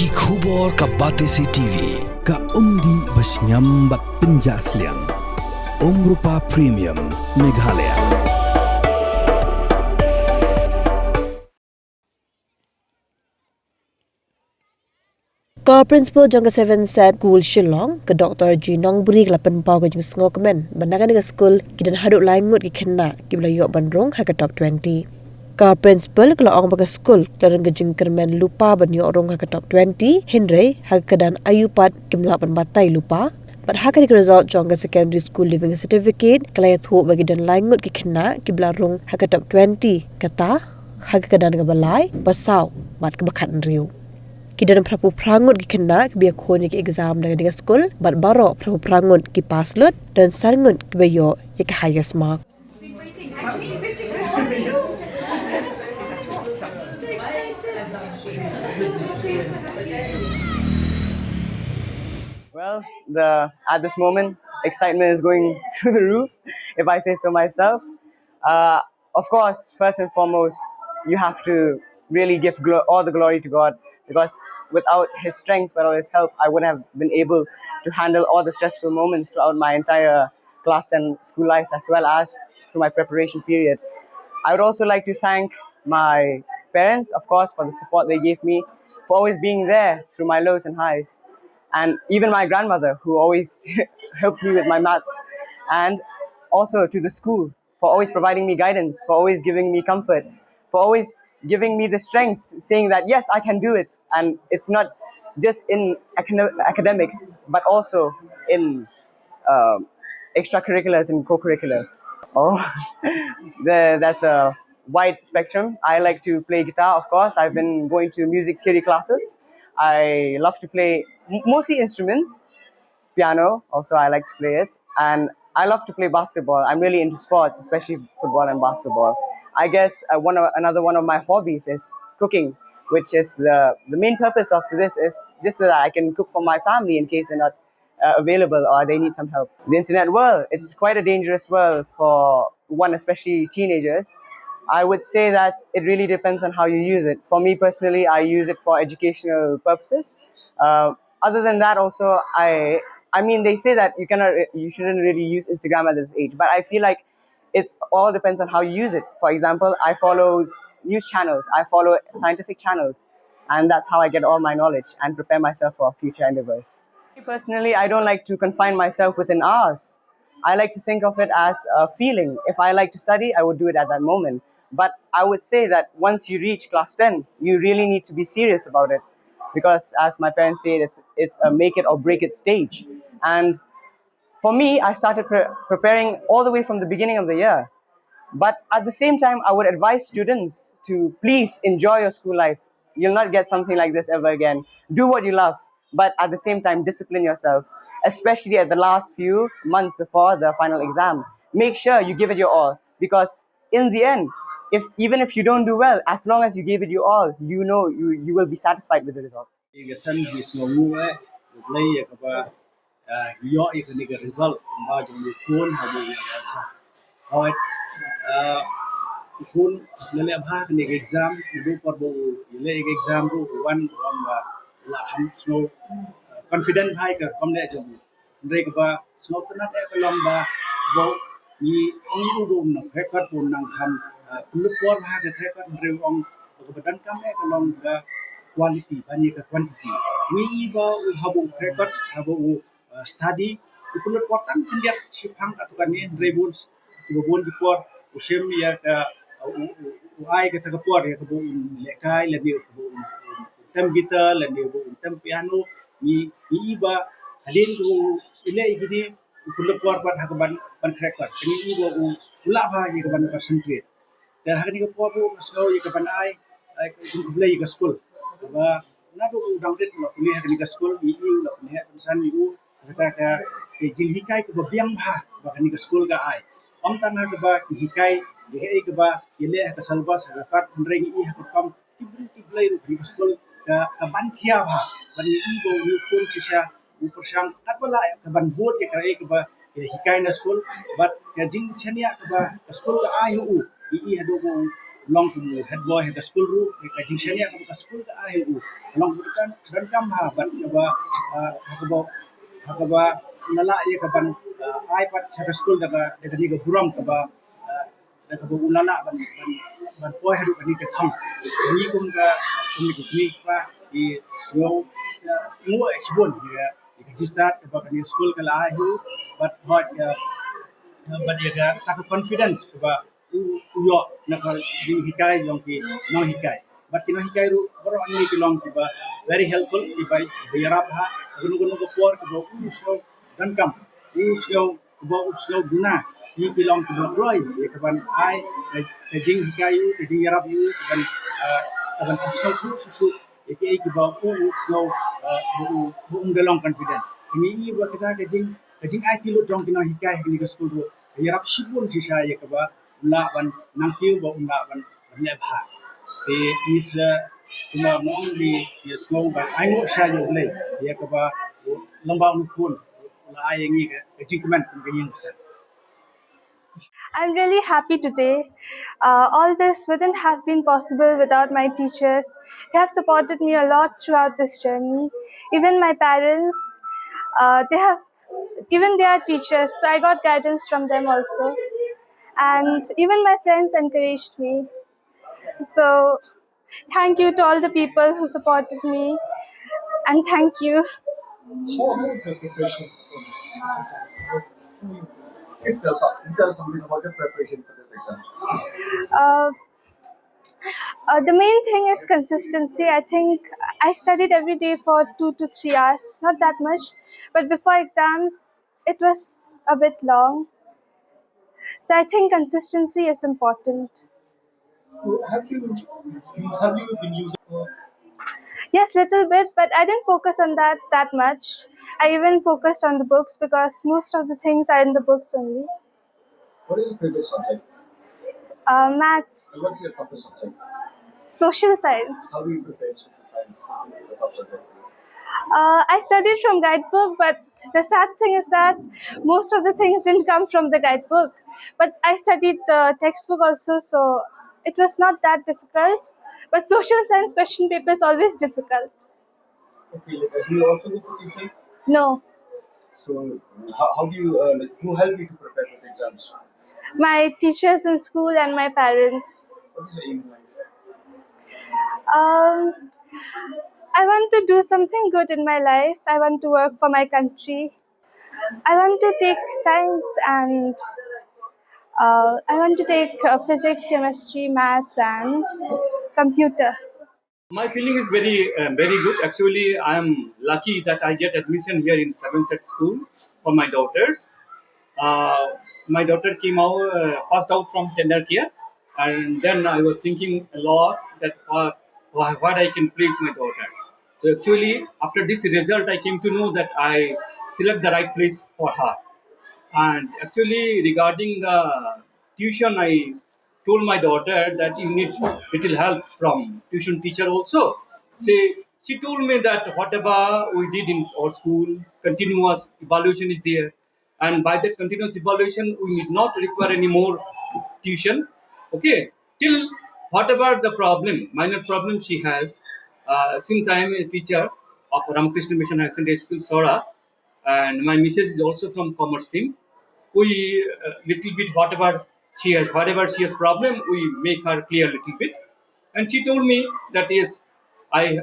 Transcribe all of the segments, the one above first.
Ki khubor ka Batesi TV ka umdi basnyambat penjaslian Rupa Premium Meghalaya. Principal Jangka 7 said School Shillong ke Dr. Jinong beri kelapan pau ke Jingkyrmen bandakan ke school kidan haduk langut ki Khynnah ki belayok ban Rung ha ke top 20. Principal ke laong bagi school kelan ke Jingkyrmen Lypa ban yok Rung ha ke top 20 Henry ha ke dan ayupat ki melapan batai Lypa. But ha ke result Jangka Secondary School Living Certificate kelaya thu bagi dan langut ki Khynnah ki belarung ha ke top 20 kata ha ke dan ke balai pasau mat ke bakat riu. Kidan prapu prangut ki Khynnah ki biak khoni ki exam dengan school bat baro prapu prangut ki paslut dan sangut ki bayo ki highest mark. Well, at this moment, excitement is going through the roof, if I say so myself. Of course, first and foremost, you have to really give all the glory to God, because without His strength, without His help, I wouldn't have been able to handle all the stressful moments throughout my entire class 10 school life, as well as through my preparation period. I would also like to thank my parents, of course, for the support they gave me, for always being there through my lows and highs. And even my grandmother, who always helped me with my maths. And also to the school, for always providing me guidance, for always giving me comfort, for always giving me the strength, saying that, yes, I can do it. And it's not just in academics, but also in extracurriculars and co-curriculars. Oh, that's a wide spectrum. I like to play guitar, of course. I've been going to music theory classes. I love to play mostly instruments. Piano, also I like to play it. And I love to play basketball. I'm really into sports, especially football and basketball. I guess another one of my hobbies is cooking, which is the main purpose of this is just so that I can cook for my family in case they're not available or they need some help. The internet world, it's quite a dangerous world for one, especially teenagers. I would say that it really depends on how you use it. For me personally, I use it for educational purposes. Other than that, also, I mean, they say that you shouldn't really use Instagram at this age, but I feel like it all depends on how you use it. For example, I follow news channels, I follow scientific channels, and that's how I get all my knowledge and prepare myself for future endeavors. Personally, I don't like to confine myself within hours. I like to think of it as a feeling. If I like to study, I would do it at that moment. But I would say that once you reach class 10, you really need to be serious about it. Because as my parents say, it's a make it or break it stage. And for me, I started preparing all the way from the beginning of the year. But at the same time, I would advise students to please enjoy your school life. You'll not get something like this ever again. Do what you love, but at the same time, discipline yourself, especially at the last few months before the final exam. Make sure you give it your all, because in the end, even if you don't do well, as long as you gave it your all, you know you will be satisfied with the results. Kun lele abha kene exam du korbo lele exam du one la kham snow confident bhai ka komle jobu break ba snow tana te kolom ba bo ni ong u do na record pun nang kham pulu por bha ka record rew ong ko badan kam e kolom ga quality bani ka quantity ni ba u habu record habu study pulu por tan kendiak sipang atukan ni rebus bobon dipor usem ya ka ai ka takapor ya ka bu lekai le bi bu tem guitar le bi bu tem piano ni iba halin ko ile igidi pulu por pat hakaban ban record ni iba ula ba ya ka ban concentrate dan hakni ko por bu slow ya ka ban ai ko play ka school ba na do dang det no kuliah hakni ka school ni ula ne san ni kata ka ke jilhikai ko biang ba hakni ka school ka ai om tanah ke ba hikai dia ke ba ile ka salba sarakat ndreng I ha kam tiblai ru di school ka ban khia ba ban I bo ni kun chisha u persang kat bala ka ban board ke kai ke ba hikai na school but ka jing chania ke ba school ka ai u I ha do long to head boy head school ru ka jingshania ka school ka ai u long bukan dan kam ha ban ka ba lala ye ka ban ai pat head school da ni ga buram ka ba da ka ba ulala ban boy head ni ka thang ni kum ni pa di slow mu exbon ya di start ka ba ni school ka la ai but but dia tak confidence ba yo nak ding hikai jong ki no hikai but kino hikai ru boro anni ki long ba very helpful ki bai yarap ha gunu gunu ko por ko uslo dan kam uslo guna ki long ki loy ye kaban ai ke ding hikai yu ke ding yarap yu kaban personal tu susu ki ba uslo bu ungalong confident ni ba kita ke ding ai ti lo jong kino hikai ni ke school ru yarap sibun si saya ke ba la ban nang kiu ba la ban le bha te is kuma mong di snow ba ai no sha yo le ye ke ba lamba nu kun la ai ngi ke Jingkyrmen ke yin sa. I'm really happy today. All this wouldn't have been possible without my teachers. They have supported me a lot throughout this journey. Even my parents, they have, even they are teachers, so I got guidance from them also. And even my friends encouraged me. So, thank you to all the people who supported me, and thank you. How about the preparation for this exam? Please tell something about the preparation for this exam. Uh, the main thing is consistency. I think I studied every day for 2 to 3 hours, not that much, but before exams, it was a bit long. So I think consistency is important. So have you been using Yes, little bit, but I didn't focus on that much. I even focused on the books because most of the things are in the books only. what is your favorite subject? Maths, And what's your toughest subject? social science. How do you prepare social science since it is a tough subject? I studied from guidebook, but the sad thing is that most of the things didn't come from the guidebook. But I studied the textbook also, so it was not that difficult. But social science question paper is always difficult. Okay, do you also go for tuition? No, So how do you who help you to prepare these exams? my teachers in school and my parents. What is your aim in life? Um, I want to do something good in my life. I want to work for my country. I want to take science and I want to take physics, chemistry, maths, and computer. My feeling is very good. Actually, I am lucky that I get admission here in Seven Set School for my daughters. Uh, my daughter came out, passed out from tender care, and then I was thinking a lot that what I can place my daughter. So actually, after this result, I came to know that I select the right place for her. And actually, regarding the tuition, I told my daughter that you need little help from tuition teacher also. She told me that whatever we did in our school, continuous evaluation is there, and by that continuous evaluation, we need not require any more tuition. Okay, till whatever the problem, minor problem she has, since I am a teacher of Ramakrishna Mission Higher Secondary School, Sora, and my missus is also from commerce team. We little bit whatever she has problem, we make her clear little bit. And she told me that yes, I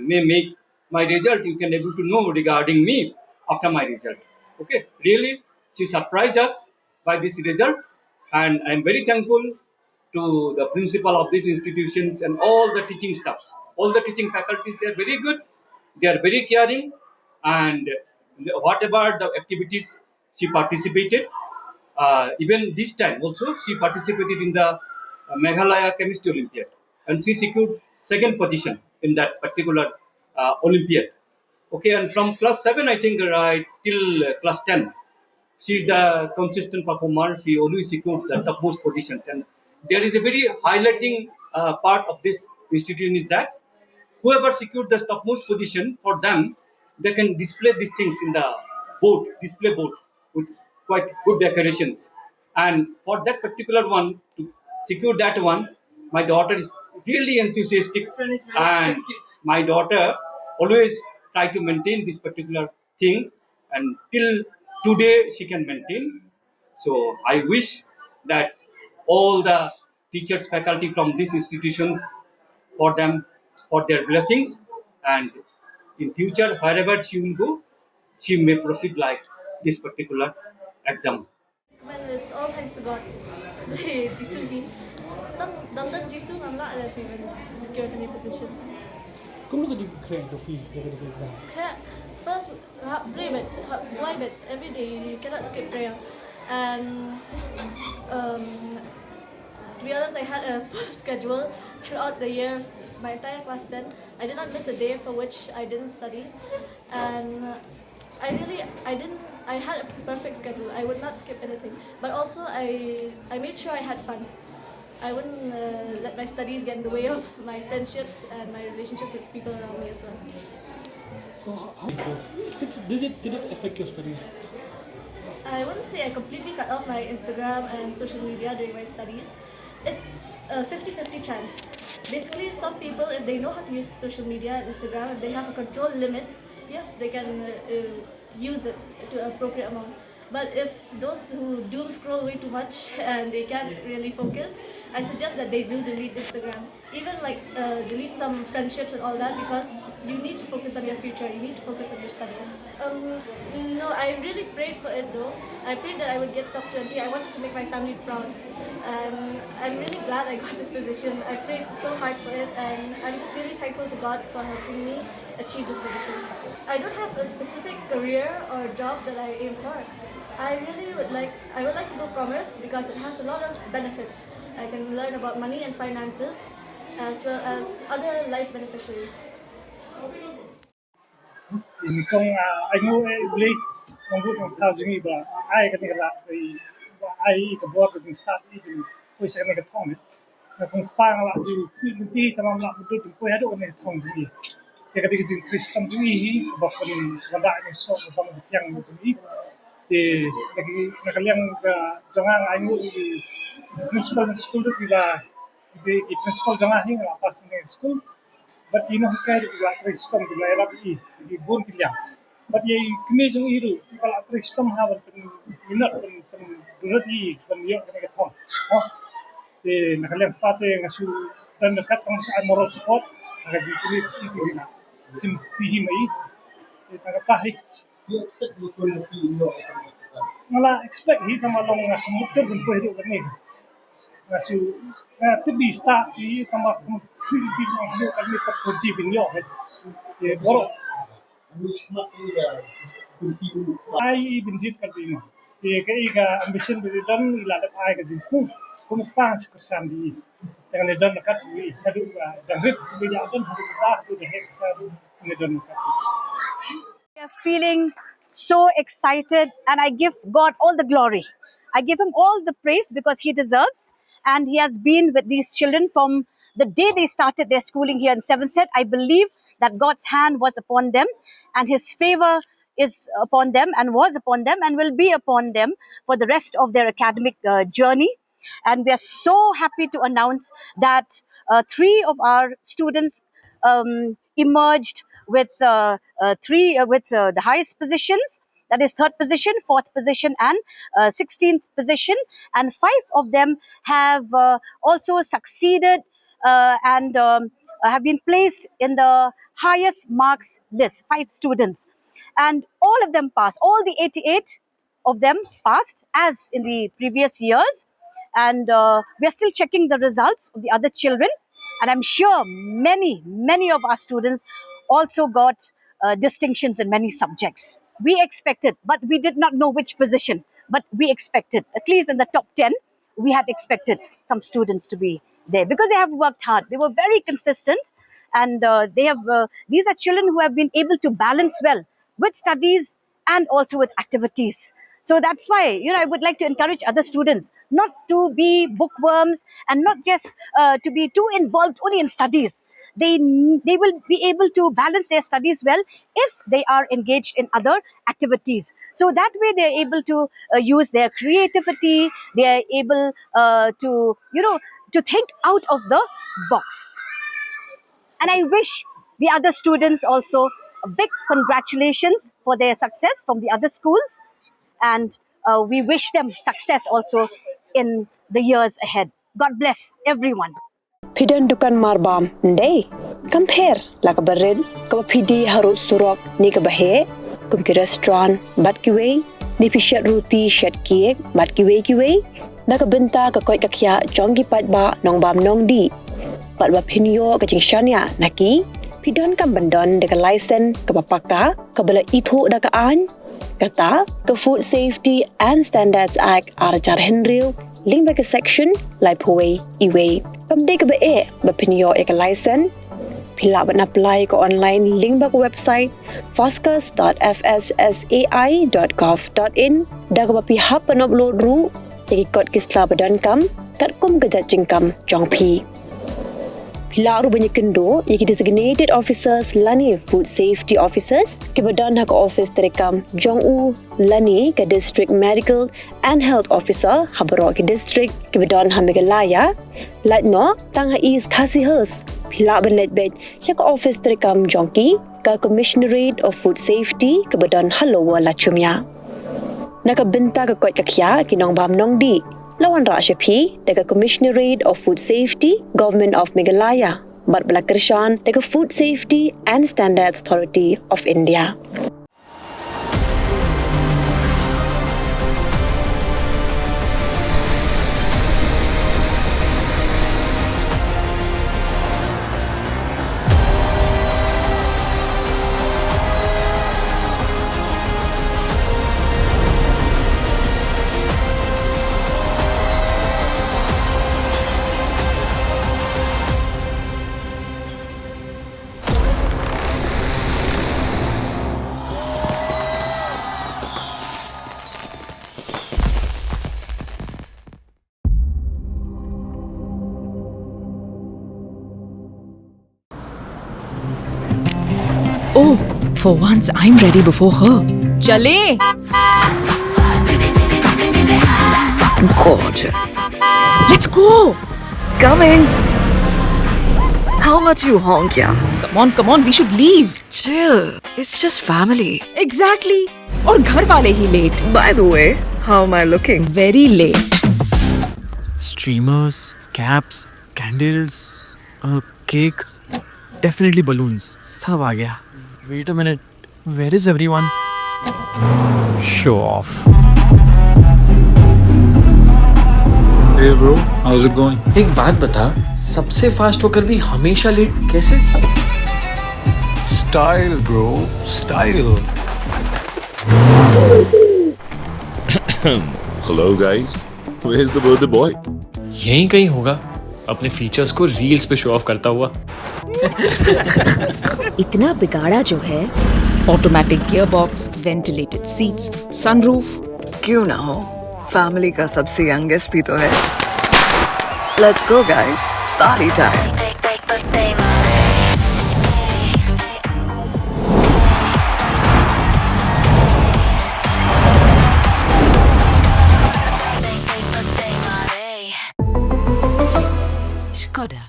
may make my result. You can able to know regarding me after my result. Okay, really, she surprised us by this result, and I'm very thankful to the principal of these institutions and all the teaching staffs, all the teaching faculties. They are very good. They are very caring, and whatever the activities she participated, even this time also she participated in the Meghalaya Chemistry Olympiad, and she secured second position in that particular Olympiad. Okay, and from class 7, I think, right till class 10, she is the consistent performer. She always secured the topmost positions, and there is a very highlighting part of this institution is that whoever secured the topmost position for them, they can display these things in the display board with quite good decorations. And for that particular one to secure that one, My daughter is really enthusiastic, and my daughter always try to maintain this particular thing, and till today she can maintain. So I wish that all the teachers, faculty from these institutions, for them, for their blessings, and in future wherever she will go, she may proceed like this particular exam. When it's all thanks to God. Justru ni. Dan justru ngamla ada even secure the position. Kung lu di create to fee dari exam. Kaya first brave it, why it every day you cannot skip prayer, and um, to be honest, I had a full schedule throughout the years. My entire class 10, I did not miss a day for which I didn't study, and I had a perfect schedule. I would not skip anything, but also I made sure I had fun. I wouldn't let my studies get in the way of my friendships and my relationships with people around me as well. So how did it affect your studies? I wouldn't say I completely cut off my Instagram and social media during my studies. It's a 50-50 chance. Basically, some people, if they know how to use social media and Instagram, if they have a control limit, yes, they can use it to an appropriate amount. But if those who doom scroll way too much and they can't really focus, I suggest that they do delete Instagram. Even like delete some friendships and all that, because you need to focus on your future. You need to focus on your studies. No, I really prayed for it though. I prayed that I would get top 20. I wanted to make my family proud. And I'm really glad I got this position. I prayed so hard for it, and I'm just really thankful to God for helping me achieve this position. I don't have a specific career or job that I aim for. I would like to go commerce because it has a lot of benefits. I can learn about money and finances as well as other life beneficiaries. In kong I know beli manggut ng tao jingi ba ai ka ni la ai ka buat ng start even ko sa ni ka thong na kung pang la di ti tamam la du tu ko hado ni thong jingi ke ka di jing kristam jingi hi ba ko ni wala ni so ba mo tiang ni jingi te lagi nakaliang ka jangang ai mo principal ng school tu ba di principal jangang hi la pas ni school. But you know, kaya kristam di la di bun pilya. But ye kini jung iru kalau kristam ha pen minat pen beradi pen yo kena thong. Oh, te nakaliang pate ngasu dan dekat tong sa moral support ngaji kini ci na sim pihi mai te tahi. Mala expect hi kama long ngasu mutter bun ko hidu kani. Ngasu tibi sta i kama di mo kami tak pergi binyo eh boro ai binjit kan bino kai ga ambition bi dan ila da ai ga jintu kuma pa ku sandi dengan dan kat ni hadu dan rit bi ya dan hadu ta tu de hek sa ni dan kat We are feeling so excited, and I give God all the glory. I give Him all the praise because He deserves, and He has been with these children from the day they started their schooling here in Seventh Set. I believe that God's hand was upon them, and His favor is upon them, and was upon them, and will be upon them for the rest of their academic journey. And we are so happy to announce that 3 of our students emerged with the highest positions, that is 3rd position, 4th position, and 16th position, and 5 of them have also succeeded and have been placed in the highest marks list. 5 students, and all of them passed. All the 88 of them passed as in the previous years, and we are still checking the results of the other children, and I'm sure many of our students also got distinctions in many subjects. We expected, but we did not know which position, but we expected, at least in the top 10, we had expected some students to be there because they have worked hard. They were very consistent, and these are children who have been able to balance well with studies and also with activities. So that's why, I would like to encourage other students not to be bookworms and not just to be too involved only in studies. They will be able to balance their studies well if they are engaged in other activities. So that way they are able to use their creativity. They are able to, to think out of the box. And I wish the other students also a big congratulations for their success from the other schools. And we wish them success also in the years ahead. God bless everyone. Pidan dukan marbam, ndey. Compare la kabarin, kapapidi harut surok ni kabahe, kum ki restaurant, bat kiwe, ni pishat ruti shat kiek, bat kiwe, nakabenta kakoy kakya jongi pat ba nong bam nong di. Pat ba pinyo kajing shania naki, pidan kam bandon deka license kapapaka, kabala itu dakaan, kata ke Food Safety and Standards Act Arajar Henril, link back section Lypa iwe. Kamde ke be bapinyo ek license pila ban apply ko online link back website fastcus.fssai.gov.in da ko bapi hap pan upload ru teki kod kisla badan kam kat kum gajat jingkam jongpi pila ru banyak kendo yaki designated officers lani food safety officers ke badan hak office terekam jongu lani ke district medical and health officer habaro ke district ke badan hamegalaya latno tang is kasihers pila ban letbet yak office terekam jongki ke commissionerate of food safety ke badan halowa lachumya nakabenta ke kot kakya kinong bam nong di lawan Rashapi dekat Commissionerate of Food Safety, Government of Meghalaya, bat belakershan dekat Food Safety and Standards Authority of India. Oh, for once I'm ready before her. Chale! Gorgeous. Let's go! Coming. How much you honk, yeah? Come on, we should leave. Chill. It's just family. Exactly. और घर वाले ही late. By the way, how am I looking? Very late. Streamers, caps, candles, a cake, definitely balloons. सब आ गया. Wait a minute. Where is everyone? Show off. Hey bro, how's it going? एक बात बता, सबसे fast होकर भी हमेशा late कैसे? Style bro, style. Hello guys, where's the birthday boy? यहीं कहीं होगा. अपने फीचर्स को रील्स पे शो ऑफ करता हुआ. इतना बिगाड़ा जो है. Automatic gear box, ventilated seats, sunroof. क्यों ना हो? फैमिली का सबसे यंगेस्ट भी तो है. Let's go guys, party time. Skoda.